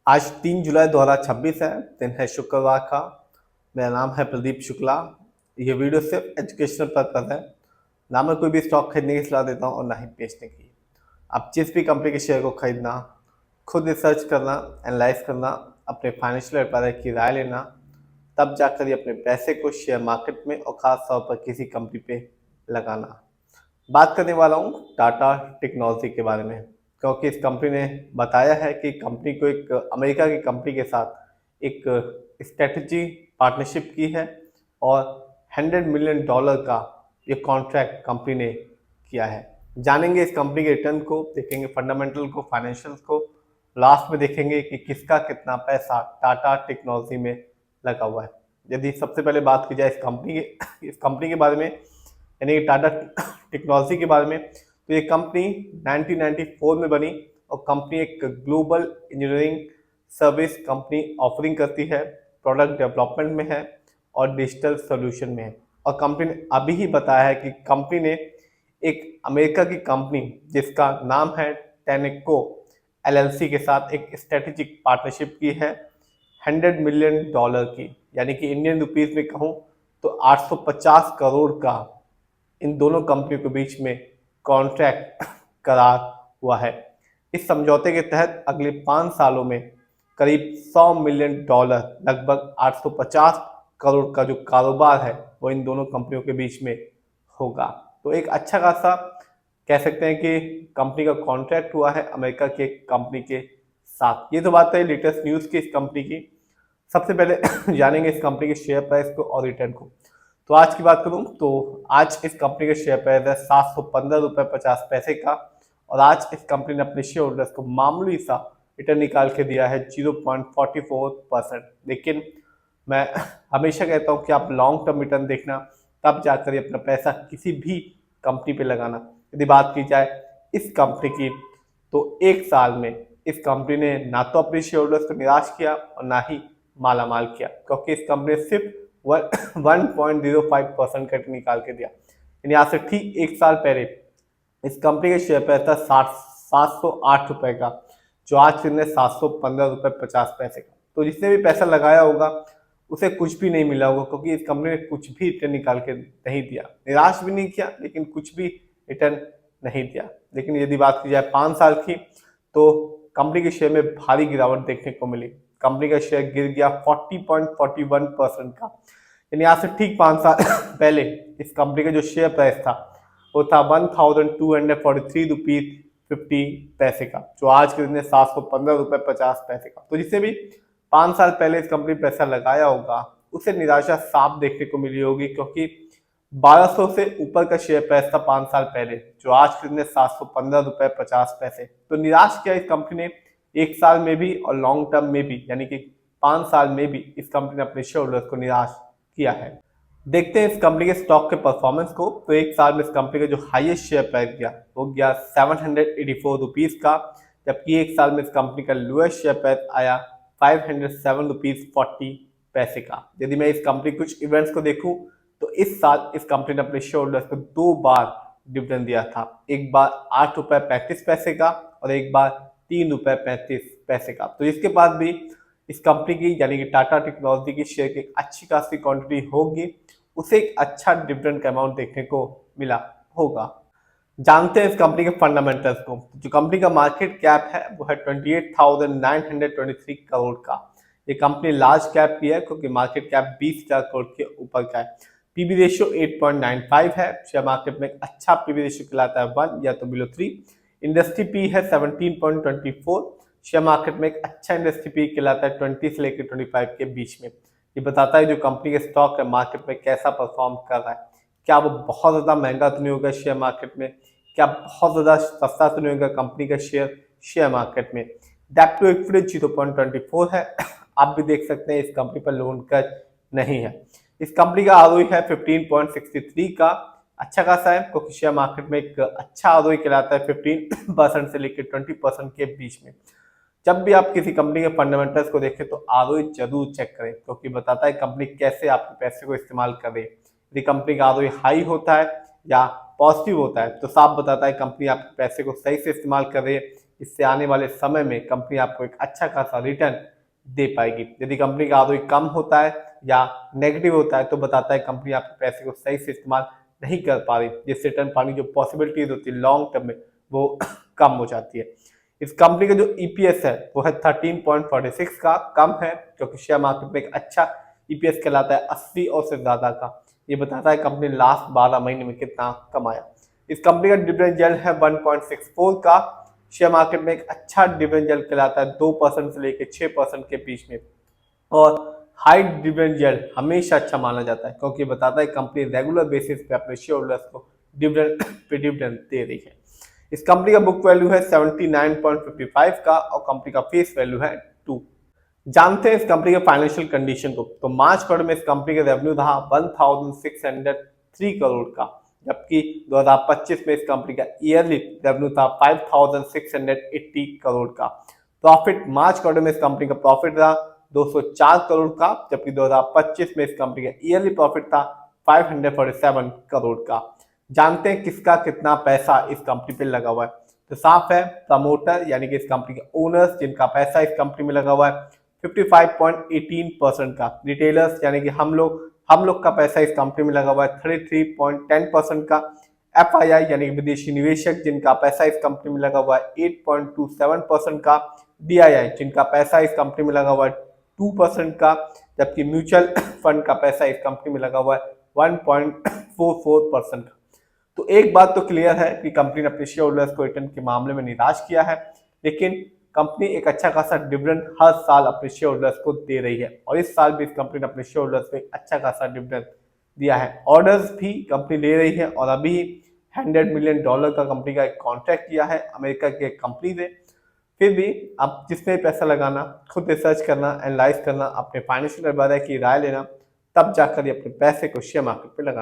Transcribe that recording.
आज 3 जुलाई 2026 है, दिन है शुक्रवार का। मेरा नाम है प्रदीप शुक्ला। ये वीडियो सिर्फ एजुकेशनल पर्पज है। ना मैं कोई भी स्टॉक खरीदने की सलाह देता हूँ और ना ही बेचने की। आप जिस भी कंपनी के शेयर को खरीदना, खुद रिसर्च करना, एनालाइज करना, अपने फाइनेंशियल एडवाइजर की राय लेना, तब जाकर ये अपने पैसे को शेयर मार्केट में और ख़ास तौर पर किसी कंपनी पे लगाना। बात करने वाला हूँ टाटा टेक्नोलॉजी के बारे में, क्योंकि इस कंपनी ने बताया है कि कंपनी को एक अमेरिका की कंपनी के साथ एक स्ट्रेटजी पार्टनरशिप की है और $100 मिलियन का ये कॉन्ट्रैक्ट कंपनी ने किया है। जानेंगे इस कंपनी के रिटर्न को, देखेंगे फंडामेंटल को, फाइनेंशियल्स को, लास्ट में देखेंगे कि किसका कितना पैसा टाटा टेक्नोलॉजी में लगा हुआ है। यदि सबसे पहले बात की जाए इस कंपनी के बारे में, यानी कि टाटा टेक्नोलॉजी के बारे में, तो ये कंपनी 1994 में बनी और कंपनी एक global engineering service company offering करती है, प्रोडक्ट डेवलपमेंट में है और डिजिटल सोल्यूशन में है। और कंपनी ने अभी ही बताया है कि कंपनी ने एक अमेरिका की कंपनी जिसका नाम है टेनेको एलएलसी के साथ एक स्ट्रेटेजिक पार्टनरशिप की है $100 मिलियन की, यानी कि इंडियन रुपीज में कहूँ तो 850 करोड़ का इन दोनों कंपनियों के बीच में कॉन्ट्रैक्ट करार हुआ है। इस समझौते के तहत अगले 5 सालों में करीब $100 मिलियन, लगभग 850 करोड़ का जो कारोबार है वो इन दोनों कंपनियों के बीच में होगा। तो एक अच्छा खासा कह सकते हैं कि कंपनी का कॉन्ट्रैक्ट हुआ है अमेरिका के कंपनी के साथ। ये तो बात है लेटेस्ट न्यूज़ की इस कंपनी की। सबसे पहले जानेंगे इस कंपनी के शेयर प्राइस को और रिटर्न को। तो आज की बात करूं तो आज इस कंपनी का शेयर प्राइस है ₹715.50 का और आज इस कंपनी ने अपने शेयर होल्डर्स को मामूली सा रिटर्न निकाल के दिया है 0.44%। लेकिन मैं हमेशा कहता हूं कि आप लॉन्ग टर्म रिटर्न देखना, तब जाकर अपना पैसा किसी भी कंपनी पे लगाना। यदि बात की जाए इस कंपनी की, तो एक साल में इस कंपनी ने ना तो अपने शेयर होल्डर्स को निराश किया और ना ही माला माल किया, क्योंकि इस कंपनी ने सिर्फ 1.05% का निकाल के दिया। यानी आज से ठीक एक साल पहले इस कंपनी के शेयर प्राइस था 708 रुपए का, जो आज फिर ₹715.50 का। तो जिसने भी पैसा लगाया होगा उसे कुछ भी नहीं मिला होगा, क्योंकि इस कंपनी ने कुछ भी रिटर्न निकाल के नहीं दिया। निराश भी नहीं किया लेकिन कुछ भी रिटर्न नहीं दिया। लेकिन यदि बात की जाए 5 साल की, तो कंपनी के शेयर में भारी गिरावट देखने को मिली। कंपनी का शेयर गिर गया 40.41% का। यानी आज से ठीक 5 साल पहले इस कंपनी का जो शेयर प्राइस था वो था ₹1243.50 का, जो आज के दिन है ₹715.50 का। तो जिससे भी 5 साल पहले इस कंपनी में पैसा लगाया होगा उसे निराशा साफ देखने को मिली होगी, क्योंकि 1200 से ऊपर का शेयर प्राइस था 5 साल पहले, जो आज के दिन है ₹715.50। तो निराश किया इस कंपनी ने एक साल में भी और लॉन्ग टर्म में भी, यानी कि 5 साल में भी इस कंपनी ने अपने शेयर होल्डर्स को निराश किया है। देखते हैं इस कंपनी के स्टॉक के परफॉर्मेंस को। तो एक साल में इस कंपनी का जो हाईएस्ट शेयर प्राइस गया वो गया ₹784 का, जबकि एक साल में इस कंपनी का लोएस्ट शेयर प्राइस आया ₹507.40 का। यदि मैं इस कंपनी के कुछ इवेंट्स को देखूं तो इस साल इस कंपनी ने अपने शेयर होल्डर्स को 2 बार डिविडेंड दिया था। एक बार ₹8.35 का और एक बार ₹3.35 का। तो इसके बाद भी इस कंपनी की, यानी कि टाटा टेक्नोलॉजी की शेयर की अच्छी खासी क्वांटिटी होगी, उसे एक अच्छा डिविडेंड का अमाउंट देखने को मिला होगा। जानते हैं इस कंपनी के फंडामेंटल्स को। जो कंपनी का मार्केट कैप है वो है 28,923 करोड़ का। ये कंपनी लार्ज कैप की है क्योंकि मार्केट कैप 20,000 करोड़ के ऊपर का है। पीबी रेशियो 8.95 है। शेयर मार्केट में एक अच्छा पीबी रेशियो कहलाता है 1 या तो बिलो 3। इंडस्ट्री पी है 17.24। शेयर मार्केट में एक अच्छा इंडस्ट्री पी कहलाता है 20 से लेकर 25 के बीच में। ये बताता है जो कंपनी के स्टॉक है मार्केट में कैसा परफॉर्म कर रहा है। क्या वो बहुत ज़्यादा महंगा तो नहीं होगा शेयर मार्केट में, क्या बहुत ज़्यादा सस्ता तो नहीं होगा कंपनी का शेयर मार्केट में। डेट टू इक्विटी 0.24 है। आप भी देख सकते हैं इस कंपनी पर लोन कर्ज नहीं है। इस कंपनी का आरओई है 15.63 का, अच्छा खासा है, क्योंकि शेयर मार्केट में एक अच्छा आरओई कहलाता है 15% से लेकर 20% के बीच में। जब भी आप किसी कंपनी के फंडामेंटल्स को देखें तो आरओई जरूर चेक करें, क्योंकि बताता है कंपनी कैसे आपके पैसे को इस्तेमाल कर रही है। यदि कंपनी का आरओई हाई होता है या पॉजिटिव होता है तो साफ बताता है कंपनी आपके पैसे को सही से इस्तेमाल कर रही है इससे आने वाले समय में कंपनी आपको एक अच्छा खासा रिटर्न दे पाएगी। यदि कंपनी का आरओई कम होता है या नेगेटिव होता है तो बताता है कंपनी आपके पैसे को सही से इस्तेमाल नहीं कर पा रही, जिससे रिटर्न पाने की जो पॉसिबिलिटीज होती है लॉन्ग टर्म में वो कम हो जाती है। इस कंपनी का जो ईपीएस है वो है 13.46 का, कम है क्योंकि शेयर मार्केट में एक अच्छा ईपीएस कहलाता है 80 और से ज्यादा का। ये बताता है कंपनी लास्ट 12 महीने में कितना कमाया। इस कंपनी का डिविडेंड यील्ड है 1.64 का। शेयर मार्केट में एक अच्छा डिविडेंड यील्ड कहलाता है 2% से लेकर 6% के बीच में, और हाई डिविडेंड यील्ड हमेशा अच्छा माना जाता है क्योंकि बताता है कंपनी रेगुलर बेसिस पे अपने शेयर होल्डर्स को डिविडेंड पे डिविडेंड दे रही है। इस कंपनी का बुक वैल्यू है 79.55 का और कंपनी का फेस वैल्यू है 2। जानते हैं इस कंपनी के फाइनेंशियल कंडीशन को। तो मार्च क्वार्टर में इस कंपनी का रेवेन्यू था 1603 करोड़ का, जबकि 2025 में इस कंपनी का ईयरली रेवेन्यू था 5680 करोड़ का। प्रॉफिट मार्च क्वार्टर में इस कंपनी का प्रॉफिट था 204 करोड़ का, जबकि 2025 में इस कंपनी का ईयरली प्रॉफिट था 547 करोड़ का। जानते हैं किसका कितना पैसा इस कंपनी पे लगा हुआ है। तो साफ है प्रमोटर यानी कि इस कंपनी के ओनर्स जिनका पैसा इस कंपनी में लगा हुआ है 55.18% का। रिटेलर्स यानी कि हम लोग का पैसा इस कंपनी में लगा हुआ है 33.10% का। एफआईआई यानी कि विदेशी निवेशक जिनका पैसा इस कंपनी में लगा हुआ है 8.27% का। डीआईआई जिनका पैसा इस कंपनी में लगा हुआ है 2% का, जबकि म्यूचुअल फंड का पैसा इस कंपनी में लगा हुआ है 1.44%। तो एक बात तो क्लियर है कि कंपनी ने अपने शेयर होल्डर्स को रिटर्न के मामले में निराश किया है, लेकिन कंपनी एक अच्छा खासा डिविडेंड हर साल अपने शेयर होल्डर्स को दे रही है और इस साल भी इस कंपनी ने अपने शेयर होल्डर्स को एक अच्छा खासा डिविडेंड दिया है। ऑर्डर्स भी कंपनी ले रही है और अभी $100 मिलियन का कंपनी का एक कॉन्ट्रैक्ट किया है अमेरिका की एक कंपनी से। फिर भी आप जिसमें पैसा लगाना, खुद रिसर्च करना, एनालाइज करना, अपने फाइनेंशियल एडवाइजर की राय लेना, तब जाकर अपने पैसे को शेयर मार्केट पे लगाना।